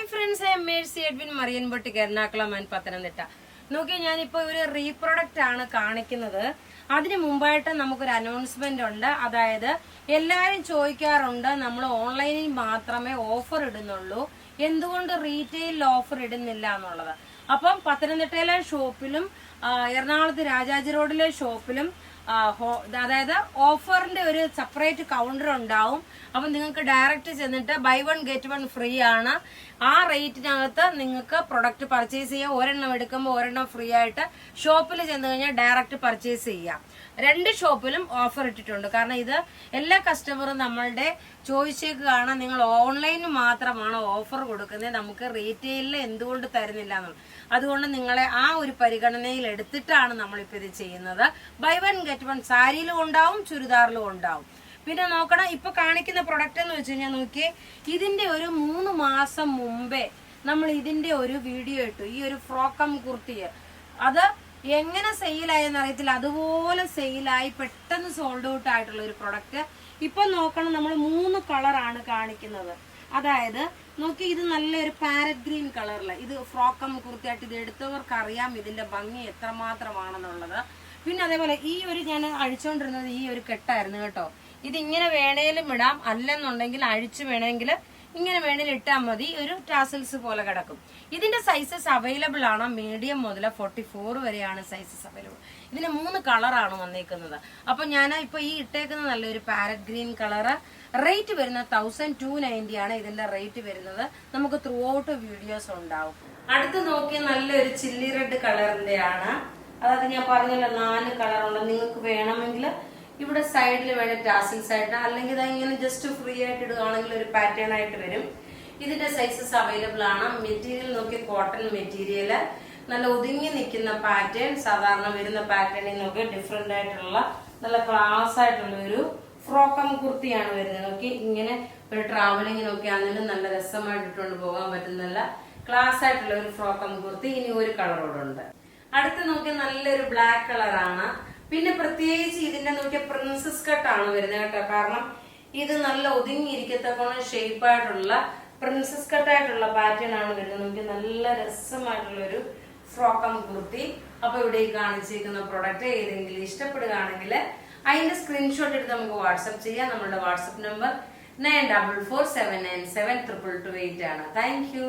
Hi friends, I am Mercy Edwin മറിയൻപൊട്ടിക്ക്, Ernakulam and Pathanamthitta. നോക്കി, ഞാനിപ്പോൾ ഒരു റീപ്രൊഡക്റ്റ് ആണ് കാണിക്കുന്നത്. അതിന് മുമ്പായിട്ട് നമുക്കൊരു അനൗൺസ്മെന്റ് ഉണ്ട്. അതായത് എല്ലാവരും ചോദിക്കാറുണ്ട്, നമ്മൾ ഓൺലൈനിൽ മാത്രമേ ഓഫർ ഇടുന്നുള്ളൂ, എന്തുകൊണ്ട് റീറ്റെയിൽ ഓഫർ ഇടുന്നില്ല എന്നുള്ളത്. അപ്പം പത്തനംതിട്ടയിലെ ഷോപ്പിലും എറണാകുളത്ത് രാജാജി റോഡിലെ ഷോപ്പിലും അതായത് ഓഫറിന്റെ ഒരു സെപ്പറേറ്റ് കൗണ്ടർ ഉണ്ടാവും. അപ്പം നിങ്ങൾക്ക് ഡയറക്റ്റ് ചെന്നിട്ട് buy one get one free ആണ്. ആ റേറ്റിനകത്ത് നിങ്ങൾക്ക് പ്രൊഡക്റ്റ് പർച്ചേസ് ചെയ്യാം. ഒരെണ്ണം എടുക്കുമ്പോൾ ഒരെണ്ണം ഫ്രീ ആയിട്ട് ഷോപ്പിൽ ചെന്ന് കഴിഞ്ഞാൽ ഡയറക്റ്റ് പർച്ചേസ് ചെയ്യാം. രണ്ട് ഷോപ്പിലും ഓഫർ ഇട്ടിട്ടുണ്ട്. കാരണം ഇത് എല്ലാ കസ്റ്റമറും നമ്മളുടെ ചോദിച്ചേക്കാണ്, നിങ്ങൾ ഓൺലൈനിൽ മാത്രമാണ് ഓഫർ കൊടുക്കുന്നത്, നമുക്ക് റീറ്റെയിലിൽ എന്തുകൊണ്ട് തരുന്നില്ല എന്നുള്ളത്. അതുകൊണ്ട് നിങ്ങളെ ആ ഒരു പരിഗണനയിൽ എടുത്തിട്ടാണ് നമ്മളിപ്പോൾ ഇത് ചെയ്യുന്നത്. ബൈ വൺ ഗെറ്റ് വൺ സാരിയിലും ഉണ്ടാവും, ചുരിദാറിലും ഉണ്ടാവും. പിന്നെ നോക്കണം, ഇപ്പൊ കാണിക്കുന്ന പ്രൊഡക്റ്റ് എന്ന് വെച്ച് കഴിഞ്ഞാൽ നോക്കിയേ, ഇതിന്റെ ഒരു 3 മാസം മുമ്പേ നമ്മൾ ഇതിന്റെ ഒരു വീഡിയോ ഇട്ടു. ഈ ഒരു ഫ്രോക്കം കുർത്തി അത് എങ്ങനെ സെയിലായെന്ന് അറിയത്തില്ല, അതുപോലെ സെയിലായി പെട്ടെന്ന് സോൾഡ് ഔട്ട് ആയിട്ടുള്ള ഒരു പ്രൊഡക്റ്റ്. ഇപ്പൊ നോക്കണം, നമ്മൾ 3 കളറാണ് കാണിക്കുന്നത്. അതായത് നോക്കി, ഇത് നല്ലൊരു പാരറ്റ് ഗ്രീൻ കളറില്, ഇത് ഫ്രോക്കം കുർത്തിയായിട്ട് ഇത് എടുത്തവർക്ക് അറിയാം ഇതിന്റെ ഭംഗി എത്രമാത്രമാണെന്നുള്ളത്. പിന്നെ അതേപോലെ ഈ ഒരു ഞാൻ അഴിച്ചുകൊണ്ടിരുന്നത് ഈ ഒരു കെട്ടായിരുന്നു കേട്ടോ. ഇതിങ്ങനെ വേണേലും ഇടാം, അല്ലെന്നുണ്ടെങ്കിൽ അഴിച്ചു വേണമെങ്കിൽ ഇങ്ങനെ വേണേലും ഇട്ടാൽ മതി. ഒരു ടാസൽസ് പോലെ കിടക്കും. ഇതിന്റെ സൈസസ് അവൈലബിൾ ആണ്, മീഡിയം മുതൽ 44 വരെയാണ് സൈസസ് അവൈലബിൾ. ഇതിന് 3 കളറാണ് വന്നേക്കുന്നത്. അപ്പൊ ഞാൻ ഇപ്പൊ ഈ ഇട്ടേക്കുന്ന നല്ലൊരു പാരറ്റ് ഗ്രീൻ കളറ്. റേറ്റ് വരുന്നത് 1290 ആണ് ഇതിന്റെ റേറ്റ് വരുന്നത്. നമുക്ക് ത്രൂ ഔട്ട് വീഡിയോസ് ഉണ്ടാവും. അടുത്ത് നോക്കിയ നല്ലൊരു ചില്ലി റെഡ് കളറിന്റെ ആണ്. അതായത് ഞാൻ പറഞ്ഞല്ലോ 4 കളറുണ്ട്. നിങ്ങൾക്ക് വേണമെങ്കിൽ ഇവിടെ സൈഡിൽ വേണേൽ ടാസിൽസ് ആയിട്ട്, അല്ലെങ്കിൽ ഇങ്ങനെ ജസ്റ്റ് ഫ്രീ ആയിട്ട് ഇടുകയാണെങ്കിൽ ഒരു പാറ്റേൺ ആയിട്ട് വരും. ഇതിന്റെ സൈസസ് അവൈലബിൾ ആണ്. മെറ്റീരിയൽ നോക്കി, കോട്ടൺ മെറ്റീരിയല്, നല്ല ഒതുങ്ങി നിൽക്കുന്ന പാറ്റേൺ. സാധാരണ വരുന്ന പാറ്റേണിൽ നോക്കി ഡിഫറെന്റ് ആയിട്ടുള്ള നല്ല ക്ലാസ് ആയിട്ടുള്ള ഒരു ഫ്രോക്കം കുർത്തിയാണ് വരുന്നത്. നോക്കി, ഇങ്ങനെ ഒരു ട്രാവലിംഗ് നോക്കി ആണെങ്കിലും നല്ല രസമായിട്ട് ഇട്ടുകൊണ്ട് പോകാൻ പറ്റുന്ന നല്ല ക്ലാസ് ആയിട്ടുള്ള ഒരു ഫ്രോക്കം കുർത്തി. ഇനി ഒരു കളറോടുണ്ട്. അടുത്ത് നോക്കി നല്ലൊരു ബ്ലാക്ക് കളറാണ്. പിന്നെ പ്രത്യേകിച്ച് ഇതിന്റെ നോക്കിയ പ്രിൻസസ് കട്ടാണ് വരുന്നത് കേട്ടോ. കാരണം ഇത് നല്ല ഒതുങ്ങിയിരിക്കത്തക്കോണം ഷേപ്പായിട്ടുള്ള പ്രിൻസസ് കട്ടായിട്ടുള്ള പാറ്റേൺ ആണ് വരുന്നത്. നമുക്ക് നല്ല രസമായിട്ടുള്ള ഒരു ഫ്രോക്കം കുർത്തി. അപ്പൊ ഇവിടെ കാണിച്ചിരിക്കുന്ന പ്രൊഡക്റ്റ് ഏതെങ്കിലും ഇഷ്ടപ്പെടുകയാണെങ്കിൽ അതിന്റെ സ്ക്രീൻഷോട്ട് എടുത്ത് നമുക്ക് വാട്സ്ആപ്പ് ചെയ്യാം. നമ്മുടെ വാട്സ്ആപ്പ് നമ്പർ 9447972228 ആണ്. Thank you.